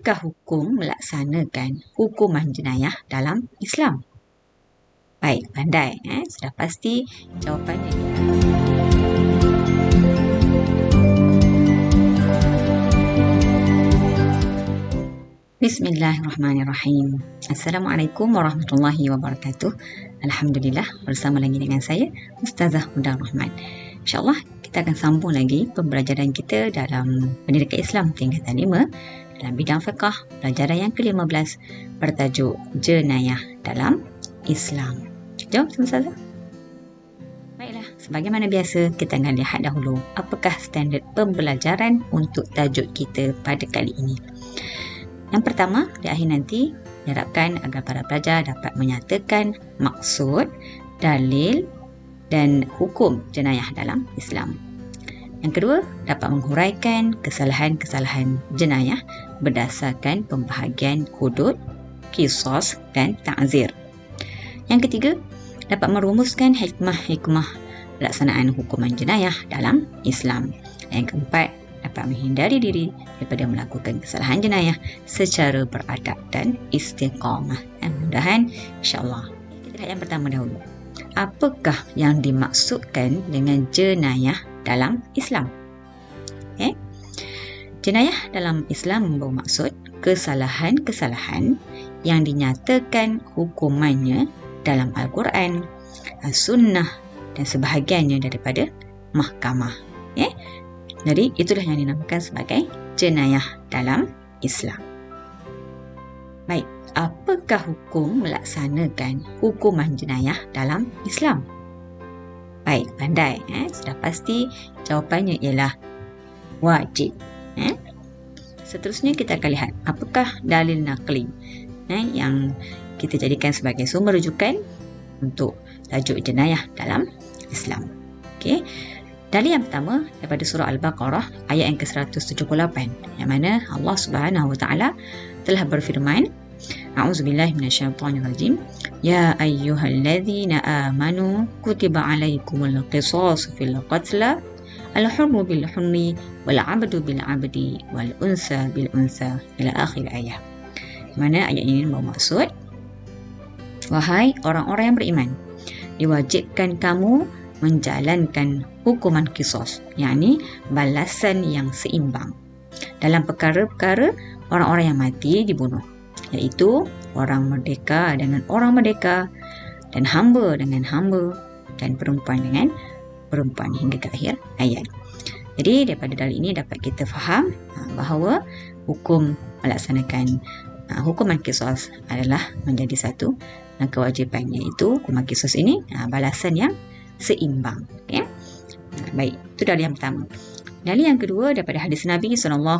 apakah hukum melaksanakan hukuman jenayah dalam Islam? Baik, pandai. Sudah pasti jawapannya. Bismillahirrahmanirrahim. Assalamualaikum warahmatullahi wabarakatuh. Alhamdulillah, bersama lagi dengan saya, Ustazah Huda Rahman. InsyaAllah kita akan sambung lagi pembelajaran kita dalam Pendidikan Islam tingkatan 5 dalam bidang fiqh, pelajaran yang ke-15 bertajuk Jenayah dalam Islam. Jom, Ustazah. Baiklah, sebagaimana biasa kita akan lihat dahulu apakah standard pembelajaran untuk tajuk kita pada kali ini. Yang pertama, di akhir nanti diharapkan agar para pelajar dapat menyatakan maksud, dalil dan hukum jenayah dalam Islam. Yang kedua, dapat menghuraikan kesalahan-kesalahan jenayah berdasarkan pembahagian hudud, qisas dan ta'zir. Yang ketiga, dapat merumuskan hikmah-hikmah pelaksanaan hukuman jenayah dalam Islam. Yang keempat, dapat menghindari diri daripada melakukan kesalahan jenayah secara beradab dan istiqamah. Mudah-mudahan insya-Allah. Kita lihat yang pertama dahulu. Apakah yang dimaksudkan dengan jenayah dalam Islam? Jenayah dalam Islam membawa maksud kesalahan-kesalahan yang dinyatakan hukumannya dalam Al-Quran, As-Sunnah dan sebahagiannya daripada mahkamah. Jadi itulah yang dinamakan sebagai jenayah dalam Islam. Baik, apakah hukum melaksanakan hukuman jenayah dalam Islam? Baik, pandai. Sudah pasti jawapannya ialah wajib. Seterusnya kita akan lihat apakah dalil naqli yang kita jadikan sebagai sumber rujukan untuk tajuk jenayah dalam Islam. Okey. Dalil yang pertama daripada surah Al-Baqarah ayat yang ke-178 yang mana Allah Subhanahu wa taala telah berfirman, A'udzubillahi minasyaitonirrajim. Ya ayyuhalladzina amanu kutiba alaikumul qisas fil qatl al-hurru bil hurri wal 'abdu bil 'abdi wal unsa bil unsa ila akhir ayat. Mana ayat ini bermaksud, wahai orang-orang yang beriman, diwajibkan kamu menjalankan hukuman qisas, yakni balasan yang seimbang dalam perkara-perkara orang-orang yang mati dibunuh, iaitu orang merdeka dengan orang merdeka dan hamba dengan hamba dan perempuan dengan perempuan hingga ke akhir ayat. Jadi daripada dalil ini dapat kita faham bahawa hukum melaksanakan hukuman qisas adalah menjadi satu kewajipan, iaitu hukuman qisas ini balasan yang seimbang. Baik, itu dalil yang pertama. Dalil yang kedua daripada hadis Nabi SAW.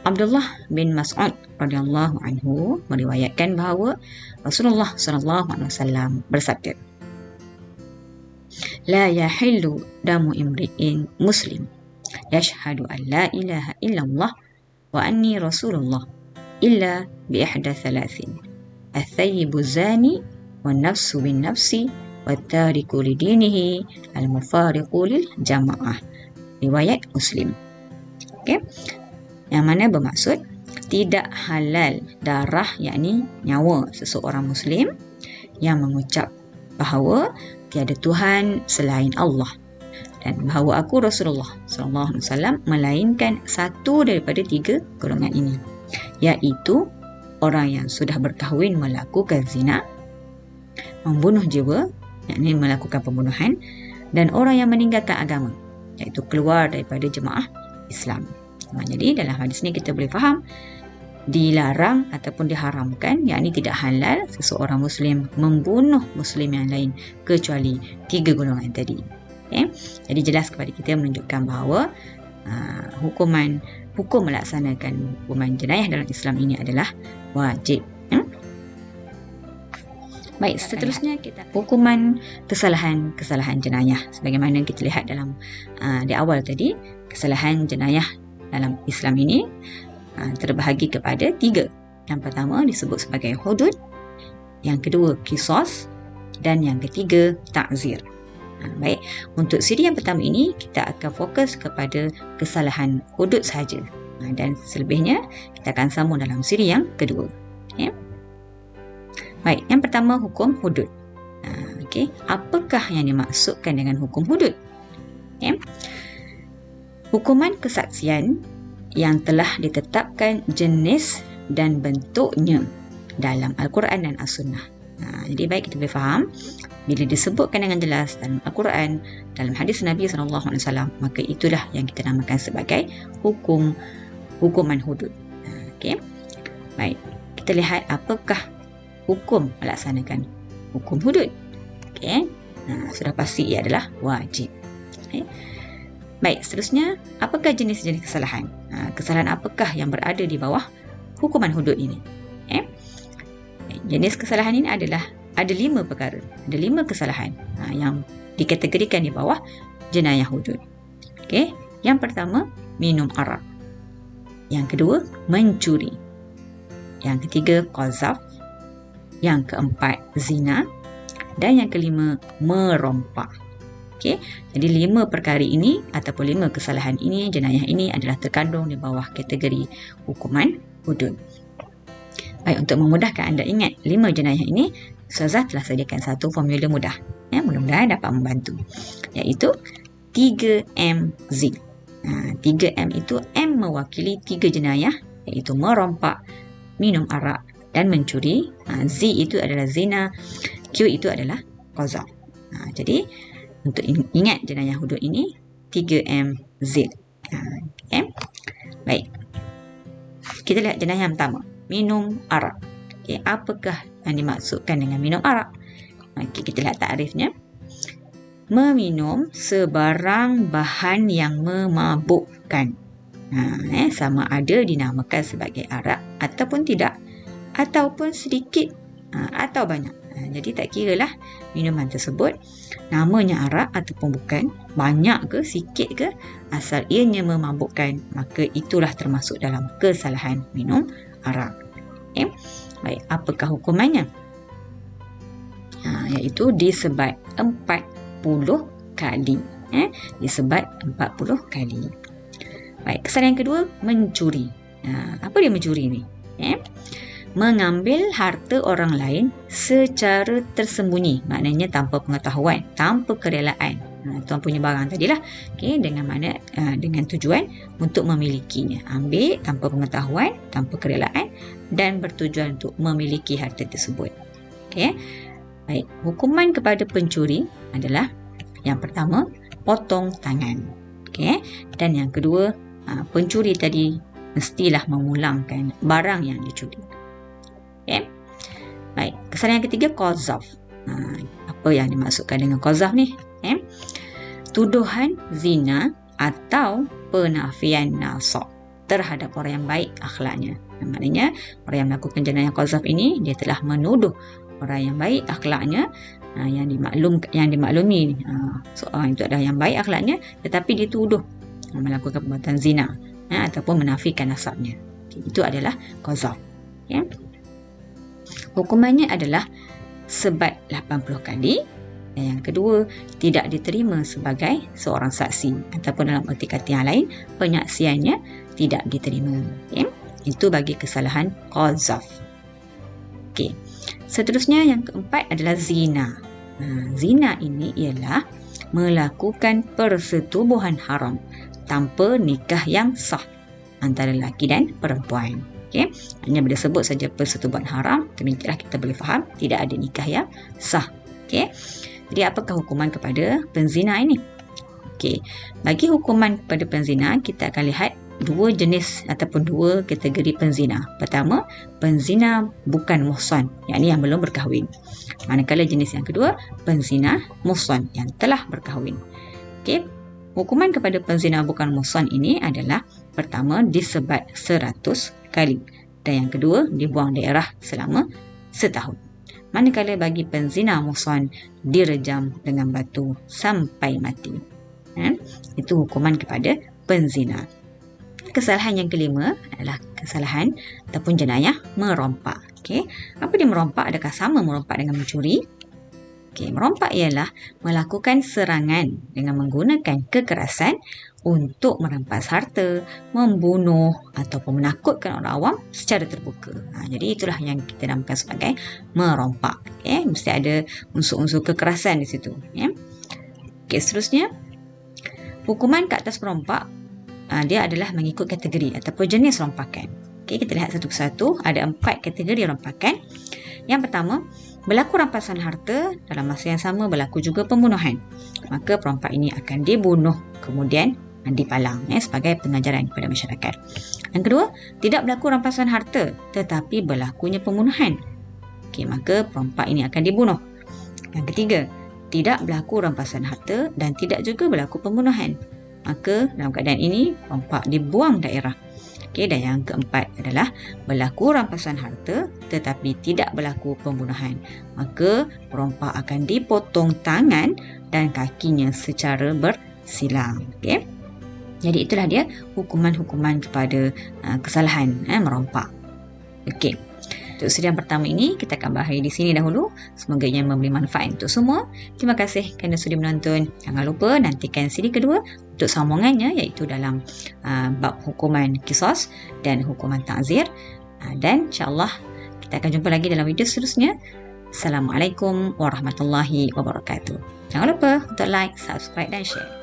Abdullah bin Mas'ud radhiyallahu anhu meriwayatkan bahawa Rasulullah SAW bersabda, La yahillu damu imri'in muslim yashhadu an la ilaha illallah wa anni rasulullah illa bi ihda thalathin al-thayyibu zani wan nafsu bin nafsi wattariku lidinihi al-mufariqu lil jamaah. Riwayat Muslim. Yang mana bermaksud tidak halal darah, yakni nyawa seseorang Muslim yang mengucap bahawa tiada Tuhan selain Allah dan bahawa aku Rasulullah SAW melainkan satu daripada tiga golongan ini, iaitu orang yang sudah berkahwin melakukan zina, membunuh jiwa, yakni melakukan pembunuhan, dan orang yang meninggalkan agama, iaitu keluar daripada jemaah Islam. Jadi dalam hadis ini kita boleh faham dilarang ataupun diharamkan, yakni tidak halal seseorang Muslim membunuh Muslim yang lain kecuali tiga golongan tadi. Jadi jelas kepada kita menunjukkan bahawa hukum melaksanakan hukuman jenayah dalam Islam ini adalah wajib. Baik, seterusnya kita hukuman kesalahan jenayah. Sebagaimana kita lihat dalam di awal tadi, kesalahan jenayah dalam Islam ini terbahagi kepada tiga. Yang pertama disebut sebagai hudud, yang kedua qisas, dan yang ketiga ta'zir. Baik, untuk siri yang pertama ini kita akan fokus kepada kesalahan hudud sahaja. Dan selebihnya kita akan sambung dalam siri yang kedua. Okay. Baik, yang pertama hukum hudud. Okay. Apakah yang dimaksudkan dengan hukum hudud? Okay. Hukuman kesaksian yang telah ditetapkan jenis dan bentuknya dalam Al-Quran dan As-Sunnah. Jadi baik kita boleh faham, bila disebutkan dengan jelas dalam Al-Quran, dalam hadis Nabi SAW, maka itulah yang kita namakan sebagai hukuman hudud. Okay. Baik, kita lihat apakah hukum melaksanakan hukum hudud. Okay. Sudah pasti ia adalah wajib. Okay. Baik, seterusnya, apakah jenis-jenis kesalahan? Kesalahan apakah yang berada di bawah hukuman hudud ini? Okay. Jenis kesalahan ini ada 5 perkara. Ada 5 kesalahan yang dikategorikan di bawah jenayah hudud. Okay. Yang pertama, minum arak. Yang kedua, mencuri. Yang ketiga, qazaf. Yang keempat, zina. Dan yang kelima, merompak. Okay. Jadi 5 perkara ini ataupun 5 kesalahan ini, jenayah ini adalah terkandung di bawah kategori hukuman hudud. Baik, untuk memudahkan anda ingat 5 jenayah ini, Ustazah telah sediakan satu formula mudah. Mudah-mudahan dapat membantu. Iaitu 3MZ. 3M itu M mewakili 3 jenayah, iaitu merompak, minum arak dan mencuri. Z itu adalah zina, Q itu adalah qazaf. Jadi untuk ingat jenayah hudud ini 3MZ. Okay. Baik. Kita lihat jenayah yang pertama, minum arak. Okay. Apakah yang dimaksudkan dengan minum arak? Okay, kita lihat takrifnya. Meminum sebarang bahan yang memabukkan. Sama ada dinamakan sebagai arak ataupun tidak, ataupun sedikit atau banyak. Jadi tak kiralah minuman tersebut namanya arak ataupun bukan, banyak ke sikit ke, asal ianya memabukkan, maka itulah termasuk dalam kesalahan minum arak. Okay. Baik, apakah hukumannya? Iaitu disebat 40 kali. Disebat 40 kali. Baik, kesalahan yang kedua, mencuri. Apa dia mencuri ni? Mengambil harta orang lain secara tersembunyi, maknanya tanpa pengetahuan, tanpa kerelaan. Tuan punya barang tadilah, okay, dengan tujuan untuk memilikinya. Ambil tanpa pengetahuan, tanpa kerelaan dan bertujuan untuk memiliki harta tersebut. Okay. Baik, hukuman kepada pencuri adalah yang pertama, potong tangan. Okay. Dan yang kedua, pencuri tadi mestilah memulangkan barang yang dicuri. Okay. Baik, kesalahan yang ketiga, qazaf. Apa yang dimaksudkan dengan qazaf ni? Tuduhan zina atau penafian nasab terhadap orang yang baik akhlaknya. Maknanya orang yang melakukan jenayah qazaf ini, dia telah menuduh orang yang baik akhlaknya, yang dimaklumi seorang itu adalah yang baik akhlaknya, tetapi dia tuduh melakukan perbuatan zina ataupun menafikan nasabnya. Itu adalah qazaf. Okay. Hukumannya adalah sebat 80 kali. Dan yang kedua, tidak diterima sebagai seorang saksi, ataupun dalam erti kata yang lain, penyaksiannya tidak diterima. Okay. Itu bagi kesalahan qazaf. Okay. Seterusnya yang keempat adalah zina. Zina ini ialah melakukan persetubuhan haram tanpa nikah yang sah antara lelaki dan perempuan. Okay. Hanya bila sebut saja persetubuhan haram, demikianlah kita boleh faham tidak ada nikah yang sah. Okay. Jadi apakah hukuman kepada penzina ini? Okay. Bagi hukuman kepada penzina, kita akan lihat 2 jenis ataupun 2 kategori penzina. Pertama, penzina bukan muhsan, yakni yang belum berkahwin. Manakala jenis yang kedua, penzina muhsan, yang telah berkahwin. Okay. Hukuman kepada penzina bukan muhsan ini adalah pertama, disebat 100 kali, dan yang kedua, dibuang daerah selama setahun. Manakala bagi penzina muhsan, direjam dengan batu sampai mati. Itu hukuman kepada penzina. Kesalahan yang kelima adalah kesalahan ataupun jenayah merompak. Okay. Apa dia merompak? Adakah sama merompak dengan mencuri? Okey, merompak ialah melakukan serangan dengan menggunakan kekerasan untuk merampas harta, membunuh ataupun menakutkan orang awam secara terbuka. Jadi itulah yang kita namakan sebagai merompak. Mesti ada unsur-unsur kekerasan di situ. Okey, seterusnya, hukuman ke atas perompak dia adalah mengikut kategori ataupun jenis rompakan. Okey, kita lihat satu persatu. Ada 4 kategori rompakan. Yang pertama, berlaku rampasan harta, dalam masa yang sama berlaku juga pembunuhan. Maka perompak ini akan dibunuh kemudian dipalang sebagai pengajaran kepada masyarakat. Yang kedua, tidak berlaku rampasan harta tetapi berlakunya pembunuhan. Okey, maka perompak ini akan dibunuh. Yang ketiga, tidak berlaku rampasan harta dan tidak juga berlaku pembunuhan. Maka dalam keadaan ini perompak dibuang daerah. Okey, dan yang keempat adalah berlaku rampasan harta tetapi tidak berlaku pembunuhan. Maka perompak akan dipotong tangan dan kakinya secara bersilang. Okey. Jadi itulah dia hukuman-hukuman kepada kesalahan merompak. Okey. Untuk siri yang pertama ini kita akan bahas di sini dahulu. Semoga ia memberi manfaat untuk semua. Terima kasih kerana sudi menonton. Jangan lupa nantikan siri kedua untuk sambungannya, iaitu dalam bab hukuman qisas dan hukuman ta'zir. Dan insya-Allah kita akan jumpa lagi dalam video seterusnya. Assalamualaikum warahmatullahi wabarakatuh. Jangan lupa untuk like, subscribe dan share.